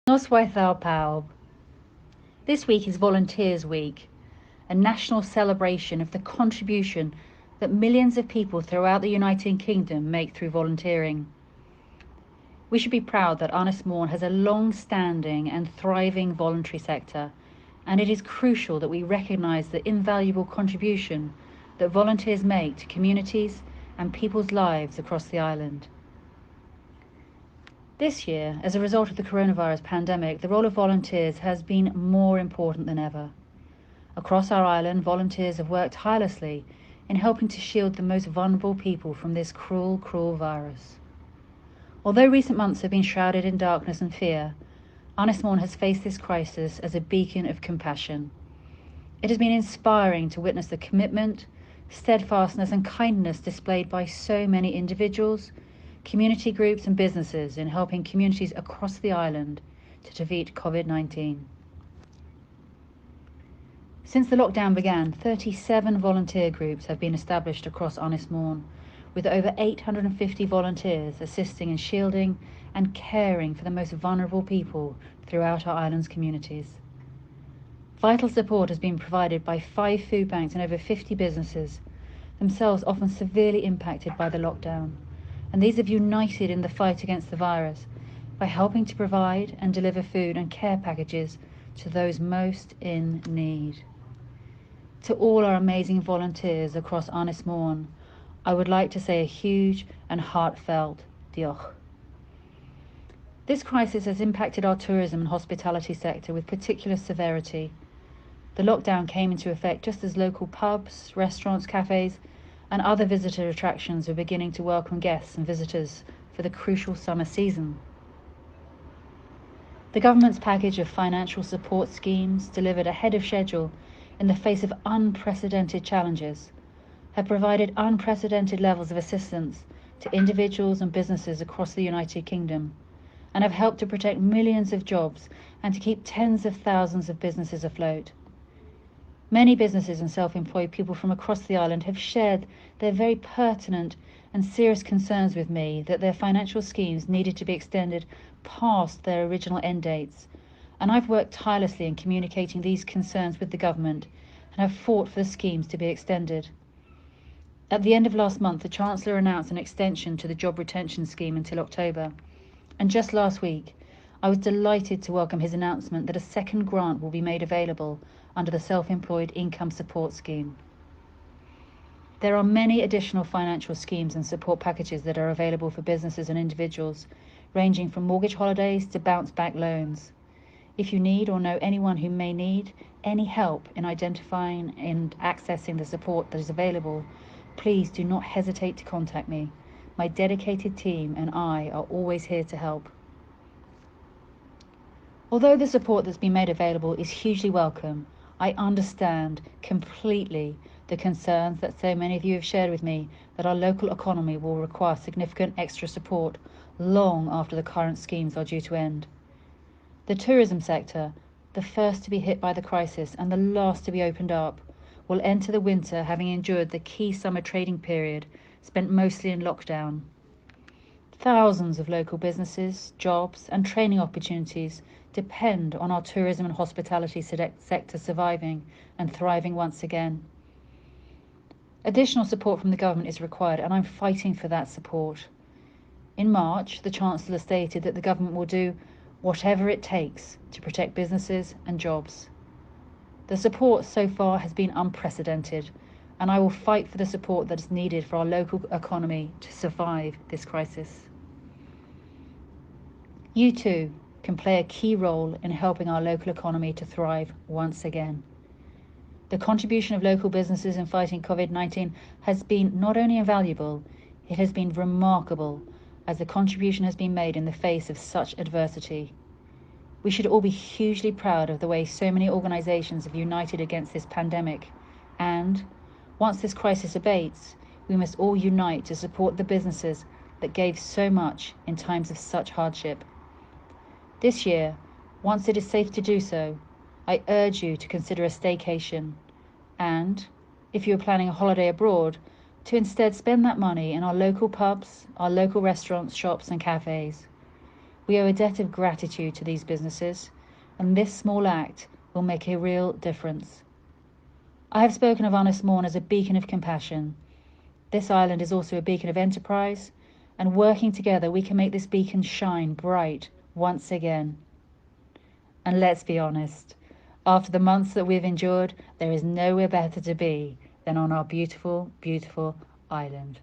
Noswaith Pawb. This week is Volunteers Week, a national celebration of the contribution that millions of people throughout the United Kingdom make through volunteering. We should be proud that Ynys Môn has a long-standing and thriving voluntary sector, and it is crucial that we recognise the invaluable contribution that volunteers make to communities and people's lives across the island. This year, as a result of the coronavirus pandemic, the role of volunteers has been more important than ever. Across our island, volunteers have worked tirelessly in helping to shield the most vulnerable people from this cruel, cruel virus. Although recent months have been shrouded in darkness and fear, Ynys Môn has faced this crisis as a beacon of compassion. It has been inspiring to witness the commitment, steadfastness and kindness displayed by so many individuals, community groups and businesses in helping communities across the island to defeat COVID-19. Since the lockdown began, 37 volunteer groups have been established across Ynys Môn, with over 850 volunteers assisting in shielding and caring for the most vulnerable people throughout our island's communities. Vital support has been provided by 5 food banks and over 50 businesses, themselves often severely impacted by the lockdown. And these have united in the fight against the virus by helping to provide and deliver food and care packages to those most in need. To all our amazing volunteers across Ynys Môn, I would like to say a huge and heartfelt diolch. This crisis has impacted our tourism and hospitality sector with particular severity. The lockdown came into effect just as local pubs, restaurants, cafes, and other visitor attractions were beginning to welcome guests and visitors for the crucial summer season. The government's package of financial support schemes, delivered ahead of schedule in the face of unprecedented challenges, have provided unprecedented levels of assistance to individuals and businesses across the United Kingdom, and have helped to protect millions of jobs and to keep tens of thousands of businesses afloat. Many businesses and self-employed people from across the island have shared their very pertinent and serious concerns with me that their financial schemes needed to be extended past their original end dates, and I've worked tirelessly in communicating these concerns with the government and have fought for the schemes to be extended. At the end of last month, the Chancellor announced an extension to the Job Retention Scheme until October, and just last week I was delighted to welcome his announcement that a second grant will be made available under the Self-Employed Income Support Scheme. There are many additional financial schemes and support packages that are available for businesses and individuals, ranging from mortgage holidays to bounce-back loans. If you need or know anyone who may need any help in identifying and accessing the support that is available, please do not hesitate to contact me. My dedicated team and I are always here to help. Although the support that's been made available is hugely welcome, I understand completely the concerns that so many of you have shared with me that our local economy will require significant extra support long after the current schemes are due to end. The tourism sector, the first to be hit by the crisis and the last to be opened up, will enter the winter having endured the key summer trading period spent mostly in lockdown. Thousands of local businesses, jobs and training opportunities depend on our tourism and hospitality sector surviving and thriving once again. Additional support from the government is required, and I'm fighting for that support. In March, the Chancellor stated that the government will do whatever it takes to protect businesses and jobs. The support so far has been unprecedented, and I will fight for the support that is needed for our local economy to survive this crisis. You too can play a key role in helping our local economy to thrive once again. The contribution of local businesses in fighting COVID-19 has been not only invaluable, it has been remarkable, as the contribution has been made in the face of such adversity. We should all be hugely proud of the way so many organisations have united against this pandemic, and once this crisis abates, we must all unite to support the businesses that gave so much in times of such hardship. This year, once it is safe to do so, I urge you to consider a staycation, and, if you are planning a holiday abroad, to instead spend that money in our local pubs, our local restaurants, shops and cafes. We owe a debt of gratitude to these businesses, and this small act will make a real difference. I have spoken of Honest Morn as a beacon of compassion. This island is also a beacon of enterprise, and working together we can make this beacon shine bright once again. And let's be honest, after the months that we've endured, there is nowhere better to be than on our beautiful, beautiful island.